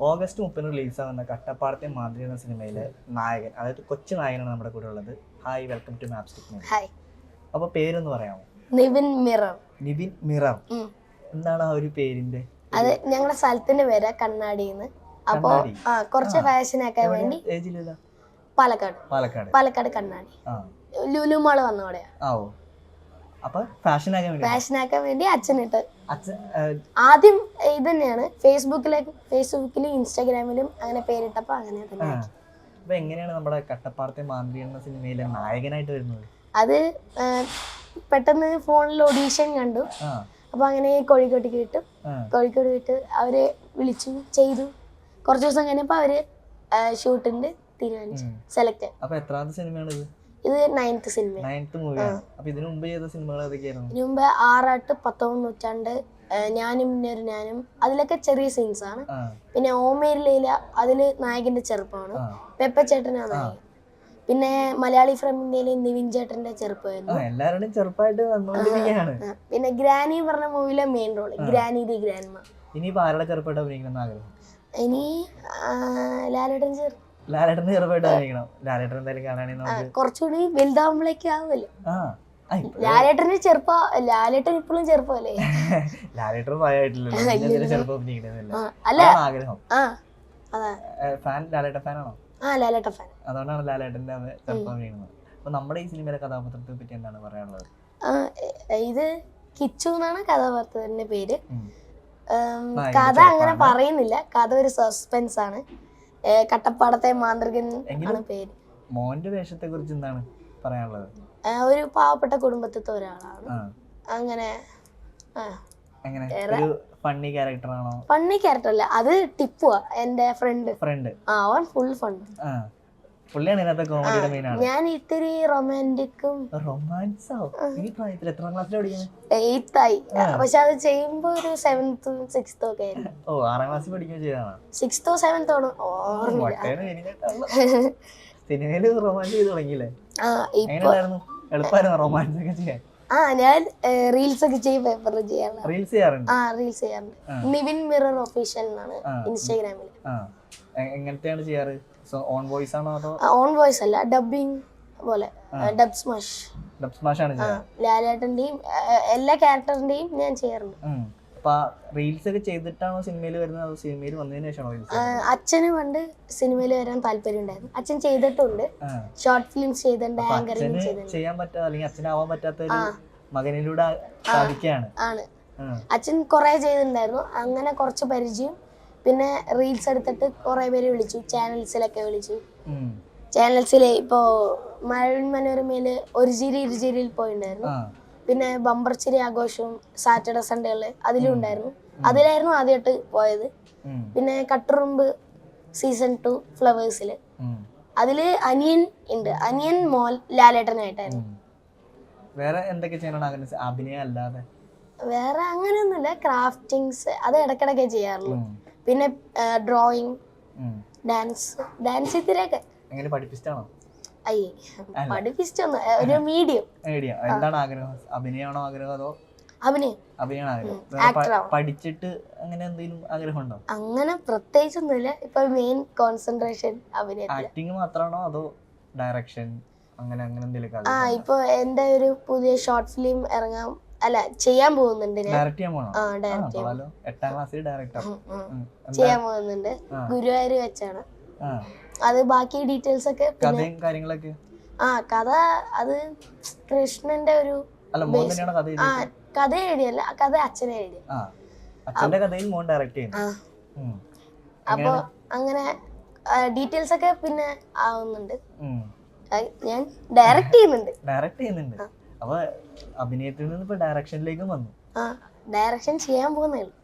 August 30 റിലീസാകുന്ന കട്ടപ്പാടത്തെ മാന്ത്രി എന്ന സിനിമയിലെ നായകൻ, അതായത് കൊച്ചു നായകനാണ് നമ്മുടെ കൂടെ ഉള്ളത്. Hi, welcome to Mapstic movie. Hi. അപ്പോൾ പേരൊന്ന് പറയാമോ? നിവിൻ മിറർ. നിവിൻ മിറർ. എന്താണ് ആ ഒരു പേരിന്റെ? അത് ഞങ്ങളുടെ സ്ഥലത്തിന്റെ പേര് കണ്ണാടിന്ന്. അപ്പോ കുറച്ച് ഫാഷൻ ആക്കാൻ വേണ്ടി പാലക്കാട് കണ്ണാടി ലുലു മാള് വന്നോടെയാ. അപ്പൊ ഫാഷൻ ആക്കാൻ വേണ്ടി അച്ഛനിട്ട് ആദ്യം ഇത് തന്നെയാണ്. ഫേസ്ബുക്കിലും ഇൻസ്റ്റാഗ്രാമിലും അങ്ങനെ പേരിട്ടപ്പോ അങ്ങനെ തന്നെ. അപ്പൊ എങ്ങനെയാണ് നമ്മുടെ കട്ടപ്പാടത്തെ മാന്ത്രി എന്ന സിനിമയിലെ നായകനായിട്ട് വരുന്നത്? അത് പെട്ടെന്ന് ഫോണിൽ ഓഡീഷൻ കണ്ടു. അപ്പൊ അങ്ങനെ കോഴിക്കോട് വിട്ട് അവര് വിളിച്ചു, ചെയ്തു. കുറച്ച് ദിവസം കഴിഞ്ഞപ്പോ അവര് ഷൂട്ടിന്റെ തീരുമാനിച്ചു, സെലക്ട്. അപ്പൊ എത്രാമത്തെ സിനിമയാണ് ഇത്? ഇത് 9th സിനിമ. 9th മൂവിയാണ്. അപ്പൊ ഇതിനു മുമ്പ് ചെയ്ത സിനിമകൾ ഏതൊക്കെയായിരുന്നു? ഇതിനു മുമ്പ് 6 19 നൂറ്റാണ്ട്, ഞാനും ഞാനും അതിലൊക്കെ ചെറിയ സീൻസ് ആണ്. പിന്നെ ഓമേരി ലൈല, അതില് നായകന്റെ ചെറുപ്പമാണ്. പെപ്പച്ചേട്ടനാണ് നായകൻ. പിന്നെ മലയാളി ഫ്രം ഇന്ത്യയിലെ നിവിൻ ചേട്ടന്റെ ചെറുപ്പമായിരുന്നു. എല്ലാവരുടെയും ചെറുപ്പമായിട്ട് വന്നുകൊണ്ടിരിക്കുകയാണ്. പിന്നെ ഗ്രാനി പറഞ്ഞ മൂവിയിലെ main role Granny the grandma. ഇനിയിപ്പോ ആരുടെ ചെറുപ്പമായിട്ട് അഭിനയിക്കണം ആഗ്രഹം? ഇനി ലാലേട്ടൻ ചെറുപ്പമായിട്ട് അഭിനയിക്കണം. ലാലേട്ടൻ എന്തായാലും കാണാണെങ്കിൽ കുറച്ചുകൂടി വലുതാവുമ്പോഴേക്കും ആവുമല്ലോ. ലാലേട്ടൻ ഇപ്പോഴും ചെറുപ്പമല്ലേ? ലാലേട്ടൻ പ്രായമായിട്ടില്ലല്ലോ, ചെറുപ്പം അഭിനയിക്കണമെന്നില്ല. അല്ല ആഗ്രഹം. ലാലേട്ടൻ ഫാനാണോ? ലാലേട്ടൻ ഫാൻ. അതുകൊണ്ടാണ് ലാലേട്ടന്റെ ചെറുപ്പം അഭിനയിക്കുന്നത്. അപ്പൊ നമ്മുടെ ഈ സിനിമയിലെ കഥാപാത്രത്തെ പറ്റി എന്താണ് പറയാനുള്ളത്? ഇത് കിച്ചു എന്നാണ് കഥാപാത്രത്തിന്റെ പേര്. കഥ അങ്ങനെ പറയുന്നില്ല. കഥ ഒരു സസ്പെൻസ് ആണ്. കട്ടപ്പാടത്തെ മാന്ത്രികൻ ആണ് പേര്. മോന്റെ വേഷത്തെ കുറിച്ച് എന്താണ് പറയാനുള്ളത്? ഒരു പാവപ്പെട്ട കുടുംബത്തിലത്തെ ഒരാളാണ്. അങ്ങനെ ഫണ്ണി ക്യാരക്ടറാണോ? ഫണ്ണി ക്യാരക്ടർ അല്ല, അത് ടിപ്പുവാ, എന്റെ ഫ്രണ്ട്. അവൻ ഫുൾ ഫണ്ട്. ഞാൻ ഇത്തിരി റൊമാൻറ്റിക്കും. 8th ആയി. പക്ഷെ അത് ചെയ്യുമ്പോ ഒരു 7th 6th ഒക്കെ ആയിരുന്നു. 6th 7th ആണ് ഓർമ്മയില്ല. ഞാൻ റീൽസ് ഒക്കെ ചെയ്യും, പേപ്പറിൽ ചെയ്യാറുണ്ട്. നിവിൻ മിറർ ഒഫീഷ്യൽ എന്നാണ് ഇൻസ്റ്റാഗ്രാമിൽ. എങ്ങനത്തെയാണ് ചെയ്യാറ്? ഓൺ വോയിസ് ആണോ അതോ? ഓൺ വോയിസ് അല്ല, ഡബിങ് പോലെ. ഡബ് സ്മാഷ് ആണ് ചെയ്യുക. ലാലേട്ടന്റെയും എല്ലാ ക്യാരക്ടറിന്റെയും ഞാൻ ചെയ്യാറുണ്ട്. റീൽസ് ഒക്കെ ചെയ്തിട്ടാണോ സിനിമയിൽ വരുന്നത്, അതോ സിനിമയിൽ വന്നതിന് ശേഷമാണോ? അച്ഛന് പണ്ട് സിനിമയിൽ വരാൻ താല്പര്യം ഉണ്ടായിരുന്നു. അച്ഛൻ ചെയ്തിട്ടുണ്ട്, ഷോർട്ട് ഫിലിംസ് ചെയ്തിട്ടുണ്ട്, ആങ്കറിംഗ് ചെയ്തിട്ടുണ്ട്. ചെയ്യാൻ പറ്റാത്ത അല്ലെങ്കിൽ അച്ഛനാവാൻ പറ്റാത്ത ഒരു മകനിലൂടെ സാധിക്കുകയാണ്. അച്ഛൻ കുറെ ചെയ്തിട്ടുണ്ടായിരുന്നു. അങ്ങനെ കുറച്ച് പരിചയം. പിന്നെ റീൽസ് എടുത്തിട്ട് കുറെ പേര് വിളിച്ചു, ചാനൽസിലൊക്കെ വിളിച്ചു. ചാനൽസില് ഇപ്പോ മഴവിൻ മനോരമയില് ഒരു ചിരി ഇരുചിരിയിൽ പോയിട്ടുണ്ടായിരുന്നു. പിന്നെ ബമ്പർ ചിരി ആഘോഷവും സാറ്റർഡേ സൺഡേകളില് അതിലും ഉണ്ടായിരുന്നു. അതിലായിരുന്നു ആദ്യമായിട്ട് പോയത്. പിന്നെ കട്ടുറുമ്പ് സീസൺ 2 ഫ്ലവേഴ്സില്, അതില് അനിയൻ ഉണ്ട്. അനിയൻ മോൾ ലാലേട്ടനായിട്ടായിരുന്നു. വേറെ എന്തൊക്കെ ചെയ്യണം അഭിനയം അല്ലാതെ? വേറെ അങ്ങനെയൊന്നുമില്ല, ക്രാഫ്റ്റിങ്സ് അത് ഇടയ്ക്കിടയ്ക്ക് ചെയ്യാറുള്ളൂ. പിന്നെ ഡ്രോയിങ്, ഡാൻസ് ഇത്തിരിയൊക്കെ. പഠിപ്പിച്ചാണോ? അയ്യേ, പഠിപ്പിച്ചൊന്നും, ഒരു മീഡിയം. എന്താണ് ആഗ്രഹം? അഭിനയമാണോ ആഗ്രഹം അതോ? അഭിനയമാണ് ആഗ്രഹം. പഠിച്ചിട്ട് അങ്ങനെ എന്തെങ്കിലും ആഗ്രഹമുണ്ടോ? അങ്ങനെ പ്രത്യേകിച്ചൊന്നുമില്ല. ഇപ്പൊ മെയിൻ കോൺസെൻട്രേഷൻ അഭിനയത്തിൽ. ആക്ടിങ് മാത്രമാണോ അതോ ഡയറക്ഷൻ അങ്ങനെ എന്തെങ്കിലും? ഇപ്പൊ എന്റെ ഒരു പുതിയ ഷോർട്ട് ഫിലിം ചെയ്യാൻ പോകുന്നുണ്ട്. ചെയ്യാൻ പോകുന്നുണ്ട്. ഗുരുവായൂർ വെച്ചാണ്. അത് ബാക്കി ഡീറ്റെയിൽസ് ഒക്കെ കഥ അത് കൃഷ്ണന്റെ ഒരു കഥ എഴുതിയല്ല, കഥ അച്ഛനെ എഴുതിയ. അപ്പൊ അങ്ങനെ ഡീറ്റെയിൽസ് ഒക്കെ പിന്നെ ആവുന്നുണ്ട്. ഞാൻ ഡയറക്റ്റ് ചെയ്യുന്നുണ്ട്. അപ്പൊ അഭിനയത്തിൽ നിന്ന് ഇപ്പൊ ഡയറക്ഷനിലേക്കും വന്നു. ഡയറക്ഷൻ ചെയ്യാൻ പോകുന്നേ ഉള്ളൂ.